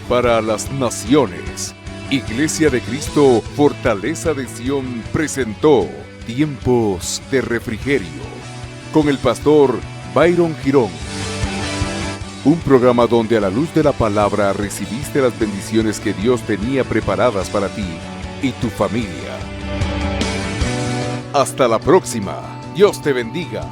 S1: para las naciones, Iglesia de Cristo, Fortaleza de Sion, presentó Tiempos de Refrigerio, con el pastor Byron Girón. Un programa donde a la luz de la palabra recibiste las bendiciones que Dios tenía preparadas para ti y tu familia. Hasta la próxima. Dios te bendiga.